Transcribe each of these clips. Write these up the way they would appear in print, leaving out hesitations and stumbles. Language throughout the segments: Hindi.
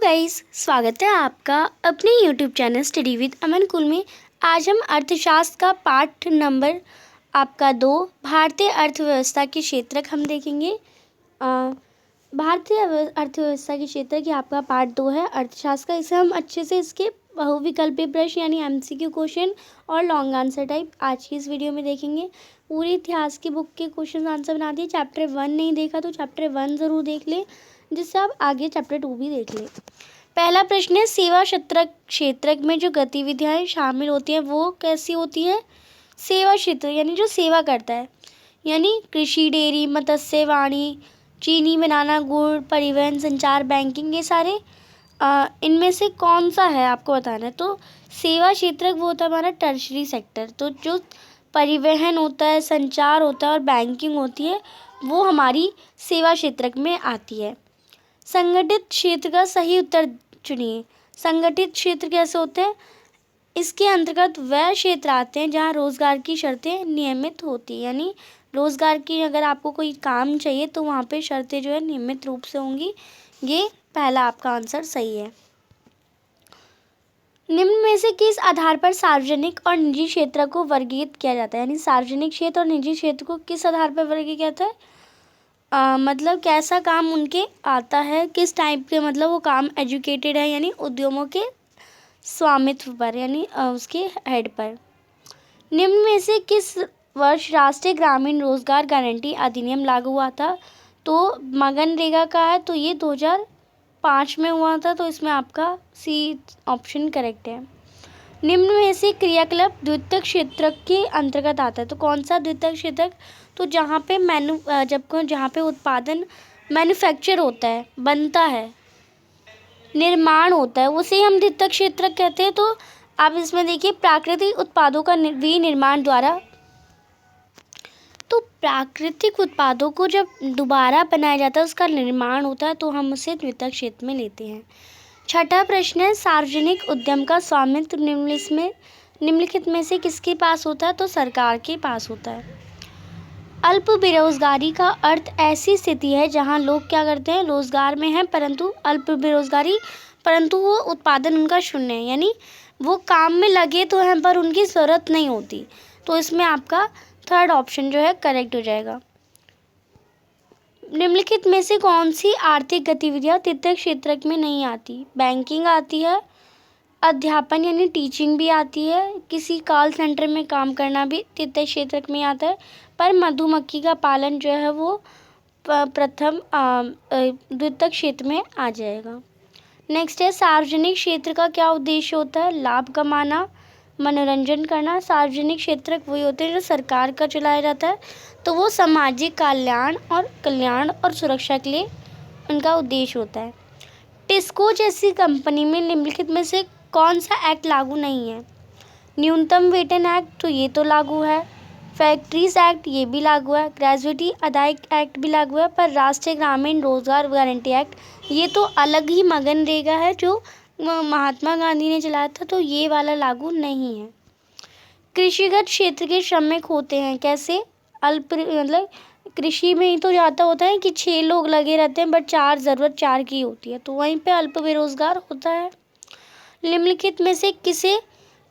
गाइस, स्वागत है आपका अपने YouTube चैनल स्टडी विद अमन कुल में। आज हम अर्थशास्त्र का पाठ नंबर आपका 2 भारतीय अर्थव्यवस्था के क्षेत्रक हम देखेंगे। भारतीय अर्थव्यवस्था के क्षेत्र की आपका पार्ट 2 है अर्थशास्त्र का। इसे हम अच्छे से इसके बहुविकल्पीय प्रश्न यानी MCQ क्वेश्चन और लॉन्ग आंसर टाइप आज की इस वीडियो में देखेंगे। पूरे इतिहास की बुक के क्वेश्चन आंसर बना दिए। चैप्टर 1 नहीं देखा तो चैप्टर 1 ज़रूर देख ले, जिससे आप आगे चैप्टर 2 भी देख लें। पहला प्रश्न है, सेवा क्षेत्रक में जो गतिविधियाँ शामिल होती हैं वो कैसी होती है। सेवा क्षेत्र यानी जो सेवा करता है, यानी कृषि, डेयरी, मत्स्य, वाणी, चीनी बनाना, गुड़, परिवहन, संचार, बैंकिंग, ये सारे इनमें से कौन सा है आपको बताना है। तो सेवा क्षेत्रक वो होता है हमारा टर्शरी सेक्टर। तो जो परिवहन होता है, संचार होता है और बैंकिंग होती है वो हमारी सेवा क्षेत्रक में आती है। संगठित क्षेत्र का सही उत्तर चुनिए। संगठित क्षेत्र कैसे होते हैं, इसके अंतर्गत वह क्षेत्र आते हैं जहां रोजगार की शर्तें नियमित होती हैं, यानी रोजगार की अगर आपको कोई काम चाहिए तो वहां पे शर्तें जो है नियमित रूप से होंगी। ये पहला आपका आंसर सही है। निम्न में से किस आधार पर सार्वजनिक और निजी क्षेत्र को वर्गीकृत किया जाता है, यानी सार्वजनिक क्षेत्र और निजी क्षेत्र को किस आधार पर वर्गीकृत किया जाता है। मतलब कैसा काम उनके आता है, किस टाइप के, मतलब वो काम एजुकेटेड है यानी उद्यमों के स्वामित्व पर यानी उसके हेड पर। निम्न में से किस वर्ष राष्ट्रीय ग्रामीण रोजगार गारंटी अधिनियम लागू हुआ था। तो मनरेगा का है, तो ये 2005 में हुआ था, तो इसमें आपका सी ऑप्शन करेक्ट है। निम्न में से क्रियाकलाप द्वितीयक क्षेत्र के अंतर्गत आता है। तो कौन सा द्वितीयक क्षेत्र, तो जहाँ पे जहाँ पे उत्पादन मैन्युफैक्चर होता है, बनता है, निर्माण होता है, उसे हम द्वितीयक क्षेत्र कहते हैं। तो आप इसमें देखिए प्राकृतिक उत्पादों का विनिर्माण द्वारा, तो प्राकृतिक उत्पादों को जब दोबारा बनाया जाता है उसका निर्माण होता है, तो हम उसे द्वितीयक क्षेत्र में लेते हैं। छठा प्रश्न है, सार्वजनिक उद्यम का स्वामित्व निम्नलिखित में से किसके पास होता है। तो सरकार के पास होता है। अल्प बेरोजगारी का अर्थ ऐसी स्थिति है जहां लोग क्या करते हैं, रोजगार में हैं परंतु अल्प बेरोजगारी, परंतु वो उत्पादन उनका शून्य है, यानी वो काम में लगे तो हैं पर उनकी ज़रूरत नहीं होती। तो इसमें आपका थर्ड ऑप्शन जो है करेक्ट हो जाएगा। निम्नलिखित में से कौन सी आर्थिक गतिविधियां तृतीयक क्षेत्र में नहीं आती। बैंकिंग आती है, अध्यापन यानी टीचिंग भी आती है, किसी कॉल सेंटर में काम करना भी तृतीयक क्षेत्र में आता है, पर मधुमक्खी का पालन जो है वो प्रथम द्वितीयक क्षेत्र में आ जाएगा। नेक्स्ट है, सार्वजनिक क्षेत्र का क्या उद्देश्य होता है। लाभ कमाना, मनोरंजन करना। सार्वजनिक क्षेत्र वही होते हैं जो सरकार का चलाया जाता है, तो वो सामाजिक कल्याण और सुरक्षा के लिए उनका उद्देश्य होता है। टिस्को जैसी कंपनी में निम्नलिखित में से कौन सा एक्ट लागू नहीं है। न्यूनतम वेतन एक्ट, तो ये तो लागू है। फैक्ट्रीज एक्ट, ये भी लागू है। ग्रेजुएटी अदायक एक्ट भी लागू है, पर राष्ट्रीय ग्रामीण रोजगार गारंटी एक्ट ये तो अलग ही मनरेगा है जो महात्मा गांधी ने चलाया था, तो ये वाला लागू नहीं है। कृषिगत क्षेत्र के श्रमिक होते हैं कैसे, मतलब कृषि में ही तो ज़्यादा होता है कि 6 लोग लगे रहते हैं बट ज़रूरत 4 की होती है, तो वहीं पे अल्प बेरोजगार होता है। निम्नलिखित में से किसे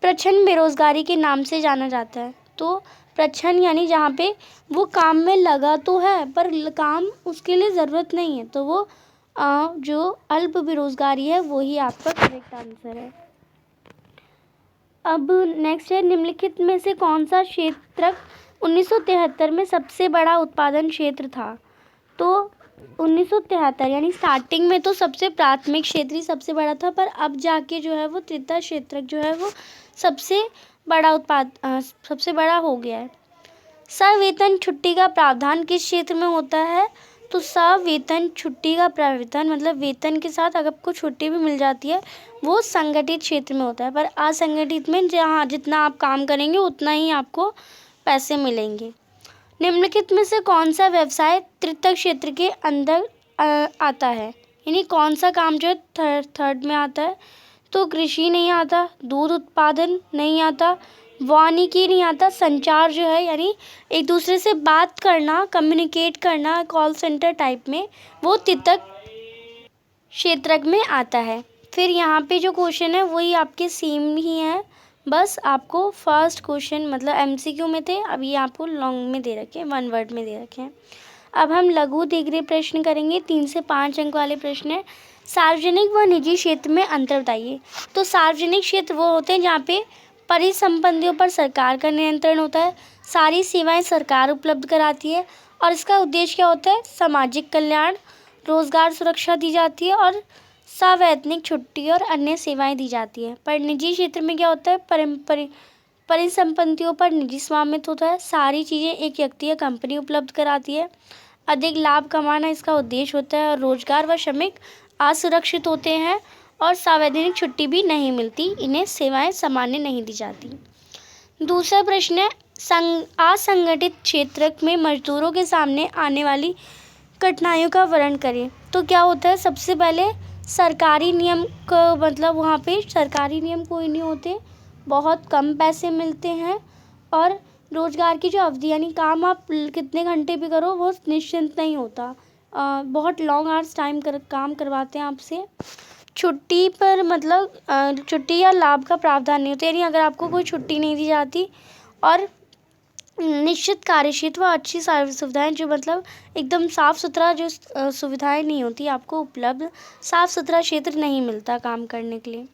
प्रच्छन्न बेरोजगारी के नाम से जाना जाता है। तो प्रच्छन्न यानी जहाँ पे वो काम में लगा तो है पर काम उसके लिए ज़रूरत नहीं है, तो वो जो अल्प बेरोजगारी है वही आपका करेक्ट आंसर है। अब नेक्स्ट है, निम्नलिखित में से कौन सा क्षेत्र 1973 में सबसे बड़ा उत्पादन क्षेत्र था। तो 1973 यानी स्टार्टिंग में तो सबसे प्राथमिक क्षेत्र ही सबसे बड़ा था, पर अब जाके जो है वो तृतीय क्षेत्र जो है वो सबसे बड़ा हो गया है। सवेतन छुट्टी का प्रावधान किस क्षेत्र में होता है। तो सवेतन छुट्टी का प्रावधान मतलब वेतन के साथ अगर आपको छुट्टी भी मिल जाती है वो संगठित क्षेत्र में होता है, पर असंगठित में जहाँ जितना आप काम करेंगे उतना ही आपको पैसे मिलेंगे। निम्नलिखित में से कौन सा व्यवसाय तृतीय क्षेत्र के अंदर आता है, यानी कौन सा काम जो है थर्ड में आता है। तो कृषि नहीं आता, दूध उत्पादन नहीं आता, वानिकी नहीं आता, संचार जो है यानी एक दूसरे से बात करना, कम्युनिकेट करना कॉल सेंटर टाइप में, वो तृतीयक क्षेत्रक में आता है। फिर यहाँ पे जो क्वेश्चन है वही आपके सेम ही है, बस आपको फर्स्ट क्वेश्चन मतलब एमसीक्यू में थे, अब ये आपको लॉन्ग में दे रखे हैं, 1 वर्ड में दे रखे हैं। अब हम लघु दीर्घ प्रश्न करेंगे, 3 से 5 अंक वाले प्रश्न है। सार्वजनिक व निजी क्षेत्र में अंतर बताइए। तो सार्वजनिक क्षेत्र वो होते हैं जहाँ पे परिसंपत्तियों पर सरकार का नियंत्रण होता है, सारी सेवाएं सरकार उपलब्ध कराती है और इसका उद्देश्य क्या होता है, सामाजिक कल्याण, रोजगार सुरक्षा दी जाती है और सवैतनिक छुट्टी और अन्य सेवाएं दी जाती है। पर निजी क्षेत्र में क्या होता है, परिसंपत्तियों पर निजी स्वामित्व होता है, सारी चीज़ें एक व्यक्ति या कंपनी उपलब्ध कराती है, अधिक लाभ कमाना इसका उद्देश्य होता है और रोजगार व श्रमिक असुरक्षित होते हैं और संवैधानिक छुट्टी भी नहीं मिलती, इन्हें सेवाएं सामान्य नहीं दी जाती। दूसरा प्रश्न है, असंगठित क्षेत्र में मजदूरों के सामने आने वाली कठिनाइयों का वर्णन करें। तो क्या होता है, सबसे पहले सरकारी नियम का मतलब वहाँ पे सरकारी नियम कोई नहीं होते, बहुत कम पैसे मिलते हैं और रोजगार की जो अवधि यानी काम आप कितने घंटे भी करो वो निश्चिंत नहीं होता, बहुत लॉन्ग आवर्स काम करवाते हैं आपसे। छुट्टी पर मतलब छुट्टी या लाभ का प्रावधान नहीं होता, यानी अगर आपको कोई छुट्टी नहीं दी जाती और निश्चित कार्यक्षेत्र व अच्छी सारी सुविधाएं जो मतलब एकदम साफ़ सुथरा जो सुविधाएं नहीं होती आपको उपलब्ध, साफ़ सुथरा क्षेत्र नहीं मिलता काम करने के लिए।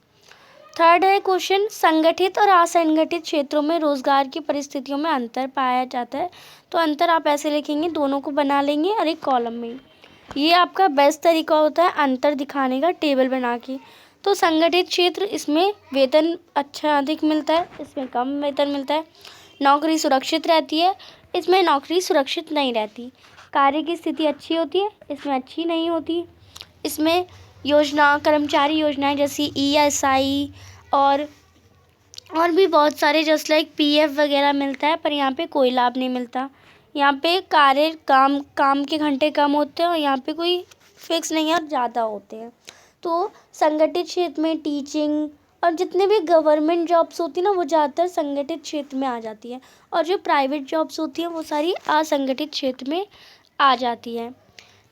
थर्ड है क्वेश्चन, संगठित और असंगठित क्षेत्रों में रोजगार की परिस्थितियों में अंतर पाया जाता है। तो अंतर आप ऐसे लिखेंगे, दोनों को बना लेंगे और एक कॉलम में। ये आपका बेस्ट तरीका होता है अंतर दिखाने का, टेबल बना के। तो संगठित क्षेत्र, इसमें वेतन अच्छा अधिक मिलता है, इसमें कम वेतन मिलता है। नौकरी सुरक्षित रहती है, इसमें नौकरी सुरक्षित नहीं रहती। कार्य की स्थिति अच्छी होती है, इसमें अच्छी नहीं होती। इसमें योजना, कर्मचारी योजनाएं जैसी ESI और भी बहुत सारे जस्ट लाइक PF वगैरह मिलता है, पर यहाँ पे कोई लाभ नहीं मिलता। यहाँ पे काम के घंटे कम होते हैं और यहाँ पे कोई फिक्स नहीं है और ज़्यादा होते हैं। तो संगठित क्षेत्र में टीचिंग और जितने भी गवर्नमेंट जॉब्स होती हैं ना वो ज़्यादातर संगठित क्षेत्र में आ जाती है और जो प्राइवेट जॉब्स होती हैं वो सारी असंगठित क्षेत्र में आ जाती है।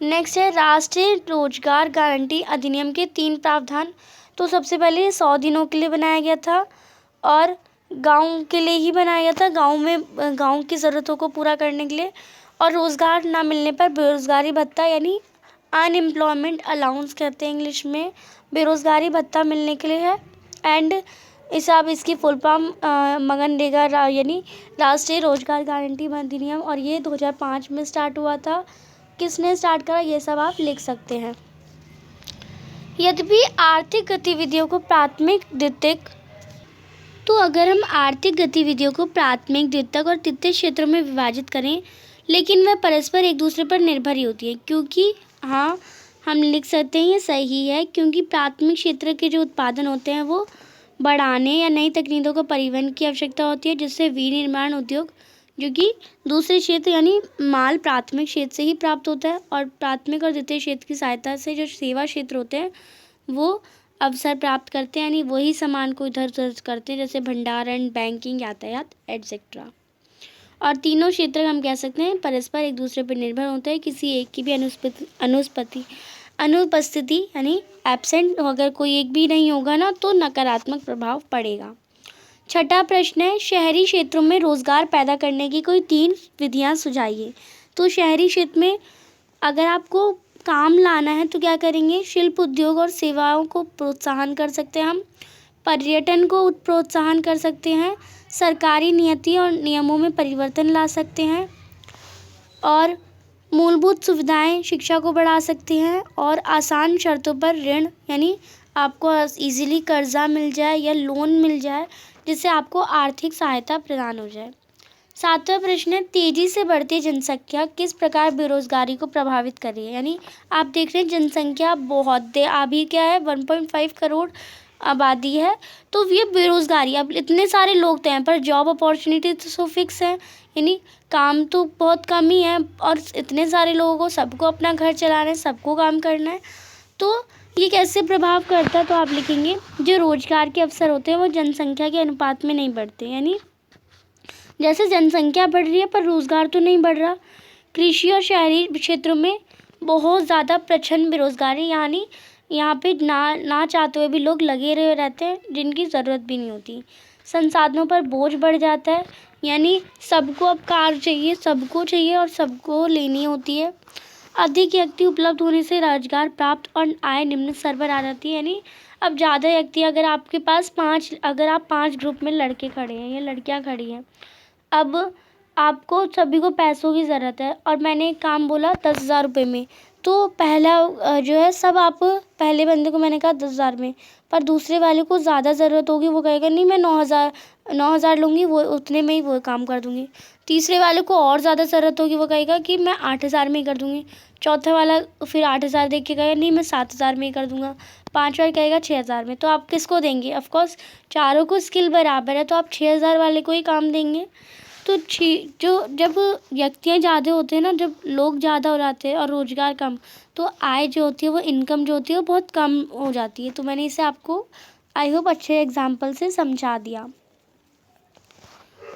नेक्स्ट है राष्ट्रीय रोजगार गारंटी अधिनियम के 3 प्रावधान। तो सबसे पहले 100 दिनों के लिए बनाया गया था और गांव के लिए ही बनाया गया था, गांव की ज़रूरतों को पूरा करने के लिए, और रोज़गार ना मिलने पर बेरोज़गारी भत्ता यानी अनएम्प्लॉयमेंट अलाउंस कहते हैं इंग्लिश में, बेरोज़गारी भत्ता मिलने के लिए है। एंड इसकी फुल फॉर्म मनरेगा यानी राष्ट्रीय रोजगार गारंटी अधिनियम, और ये 2005 में स्टार्ट हुआ था। किसने स्टार्ट करा ये सब आप लिख सकते हैं। यद्यपि आर्थिक गतिविधियों को प्राथमिक, द्वितीयक, तो अगर हम आर्थिक गतिविधियों को प्राथमिक, द्वितीयक और तृतीय क्षेत्रों में विभाजित करें, लेकिन वह परस्पर एक दूसरे पर निर्भर ही होती है, क्योंकि हाँ हम लिख सकते हैं ये सही है, क्योंकि प्राथमिक क्षेत्र के जो उत्पादन होते हैं वो बढ़ाने या नई तकनीकों को परिवहन की आवश्यकता होती है, जिससे विनिर्माण उद्योग जो कि दूसरे क्षेत्र यानी माल प्राथमिक क्षेत्र से ही प्राप्त होता है, और प्राथमिक और द्वितीय क्षेत्र की सहायता से जो सेवा क्षेत्र होते हैं वो अवसर प्राप्त करते हैं, यानी वही सामान को इधर उधर करते हैं, जैसे भंडारण, बैंकिंग, यातायात एटसेट्रा। और तीनों क्षेत्र हम कह सकते हैं परस्पर एक दूसरे पर निर्भर होते हैं, किसी एक की भी अनुपस्थिति यानी एब्सेंट, अगर कोई एक भी नहीं होगा ना तो नकारात्मक प्रभाव पड़ेगा। छठा प्रश्न है, शहरी क्षेत्रों में रोजगार पैदा करने की कोई 3 विधियां सुझाइए। तो शहरी क्षेत्र में अगर आपको काम लाना है तो क्या करेंगे, शिल्प उद्योग और सेवाओं को प्रोत्साहन कर सकते हैं हम, पर्यटन को प्रोत्साहन कर सकते हैं, सरकारी नीति और नियमों में परिवर्तन ला सकते हैं, और मूलभूत सुविधाएं शिक्षा को बढ़ा सकते हैं, और आसान शर्तों पर ऋण यानी आपको इजीली कर्जा मिल जाए या लोन मिल जाए जिससे आपको आर्थिक सहायता प्रदान हो जाए। 7वां प्रश्न है, तेजी से बढ़ती जनसंख्या किस प्रकार बेरोजगारी को प्रभावित कर रही है। यानी आप देख रहे हैं जनसंख्या बहुत अभी क्या है 1.5 करोड़ आबादी है, तो ये बेरोजगारी, अब इतने सारे लोग तो हैं पर जॉब अपॉर्चुनिटी तो फिक्स है, यानी काम तो बहुत कम ही है और इतने सारे लोगों को सबको अपना घर चलाना है, सबको काम करना है, तो ये कैसे प्रभाव करता है। तो आप लिखेंगे जो रोजगार के अवसर होते हैं वो जनसंख्या के अनुपात में नहीं बढ़ते, यानी जैसे जनसंख्या बढ़ रही है पर रोजगार तो नहीं बढ़ रहा। कृषि और शहरी क्षेत्रों में बहुत ज़्यादा प्रचंड बेरोजगारी, यानी यहाँ पे ना चाहते हुए भी लोग लगे रहे रहते हैं जिनकी ज़रूरत भी नहीं होती। संसाधनों पर बोझ बढ़ जाता है, यानी सबको अब कार चाहिए, सबको चाहिए और सबको लेनी होती है। अधिक व्यक्ति उपलब्ध होने से रोजगार प्राप्त और आय निम्न स्तर पर आ जाती है, यानी अब ज़्यादा व्यक्ति, अगर आपके पास अगर आप 5 ग्रुप में लड़के खड़े हैं या लड़कियां खड़ी हैं, अब आपको सभी को पैसों की ज़रूरत है और मैंने एक काम बोला 10,000 रुपये में, तो पहला जो है सब आप पहले बंदे को मैंने कहा 10,000 में, पर दूसरे वाले को ज़्यादा ज़रूरत होगी, वो कहेगा नहीं मैं 9,000 लूँगी, वो उतने में ही वो काम कर दूँगी। तीसरे वाले को और ज़्यादा ज़रूरत होगी, वो कहेगा कि मैं 8,000 में ही कर दूँगी। चौथा वाला फिर 8,000 देख के कहेगा नहीं मैं 7,000 में ही कर दूँगा। पाँचवा कहेगा 6,000 में। तो आप किसको देंगे? ऑफकोर्स चारों को स्किल बराबर है तो आप 6,000 वाले को ही काम देंगे। तो जब व्यक्तियाँ ज़्यादा होते हैं ना, जब लोग ज़्यादा हो जाते हैं और रोज़गार कम, तो आय जो होती है, वो इनकम जो होती है वो बहुत कम हो जाती है। तो मैंने इसे आपको आई होप अच्छे एग्जाम्पल से समझा दिया।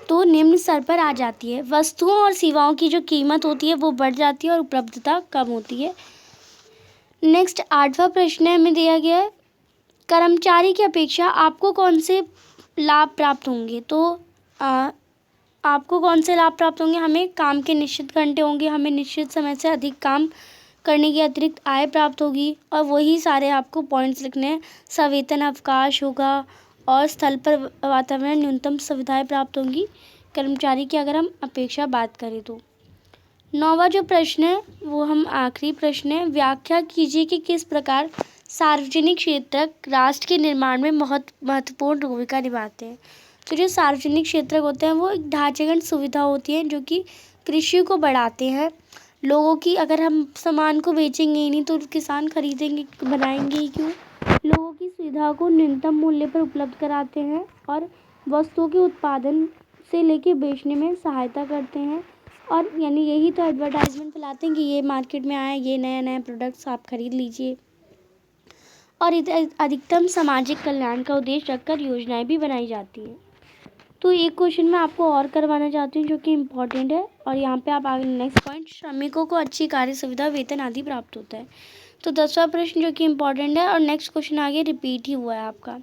तो निम्न स्तर पर आ जाती है। वस्तुओं और सेवाओं की जो कीमत होती है वो बढ़ जाती है और उपलब्धता कम होती है। नेक्स्ट 8वां प्रश्न हमें दिया गया है, कर्मचारी की अपेक्षा आपको कौन से लाभ प्राप्त होंगे? तो आपको कौन से लाभ प्राप्त होंगे? हमें काम के निश्चित घंटे होंगे, हमें निश्चित समय से अधिक काम करने की अतिरिक्त आय प्राप्त होगी और वही सारे आपको पॉइंट्स लिखने हैं। सवेतन अवकाश होगा और स्थल पर वातावरण न्यूनतम सुविधाएं प्राप्त होंगी कर्मचारी की, अगर हम अपेक्षा बात करें तो। 9वां जो प्रश्न है वो हम आखिरी प्रश्न है, व्याख्या कीजिए कि किस प्रकार सार्वजनिक क्षेत्र राष्ट्र के निर्माण में महत्वपूर्ण भूमिका निभाते हैं। तो जो सार्वजनिक क्षेत्र होते हैं वो एक ढांचागत सुविधा होती है जो कि कृषि को बढ़ाते हैं। लोगों की, अगर हम सामान को बेचेंगे ही नहीं तो किसान खरीदेंगे, बनाएंगे ही क्यों? लोगों की सुविधा को न्यूनतम मूल्य पर उपलब्ध कराते हैं और वस्तुओं के उत्पादन से लेके बेचने में सहायता करते हैं। और यानी यही तो एडवर्टाइजमेंट फैलाते हैं कि ये मार्केट में आया, ये नया नया प्रोडक्ट्स आप खरीद लीजिए। और अधिकतम सामाजिक कल्याण का उद्देश्य रखकर योजनाएं भी बनाई जाती हैं। तो एक क्वेश्चन मैं आपको और करवाना चाहती हूँ जो कि इम्पॉर्टेंट है, और यहाँ पे आप आगे नेक्स्ट पॉइंट, श्रमिकों को अच्छी कार्य सुविधा, वेतन आदि प्राप्त होता है। तो 10वां प्रश्न जो कि इम्पॉर्टेंट है और नेक्स्ट क्वेश्चन आगे रिपीट ही हुआ है आपका।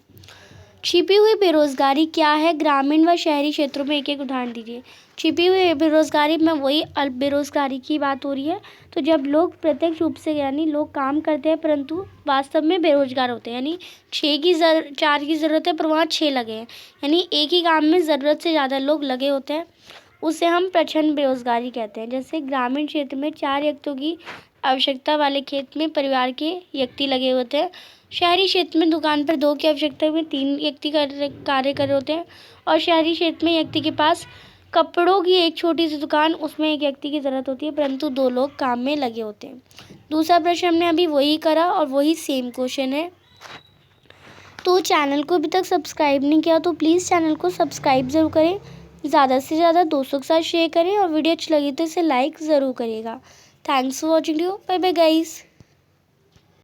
छिपी हुई बेरोजगारी क्या है? ग्रामीण व शहरी क्षेत्रों में एक एक उदाहरण दीजिए। छिपी हुई बेरोजगारी में वही अल्प बेरोजगारी की बात हो रही है। तो जब लोग प्रत्यक्ष रूप से, यानी लोग काम करते हैं परंतु वास्तव में बेरोजगार होते हैं, यानी 4 की ज़रूरत है पर वहाँ 6 लगे हैं, यानी एक ही काम में ज़रूरत से ज़्यादा लोग लगे होते हैं, उसे हम प्रच्छन्न बेरोजगारी कहते हैं। जैसे ग्रामीण क्षेत्र में 4 व्यक्तियों की आवश्यकता वाले खेत में परिवार के व्यक्ति लगे होते हैं। शहरी क्षेत्र में दुकान पर 2 की आवश्यकता में 3 व्यक्ति कार्य कर रहे होते हैं। और शहरी क्षेत्र में व्यक्ति के पास कपड़ों की एक छोटी सी दुकान, उसमें एक व्यक्ति की ज़रूरत होती है परंतु 2 लोग काम में लगे होते हैं। दूसरा प्रश्न हमने अभी वही करा और वही सेम क्वेश्चन है। तो चैनल को अभी तक सब्सक्राइब नहीं किया तो प्लीज़ चैनल को सब्सक्राइब ज़रूर करें, ज़्यादा से ज़्यादा दोस्तों के साथ शेयर करें और वीडियो अच्छी लगी तो इसे लाइक ज़रूर करिएगा। Thanks for watching you, bye bye guys.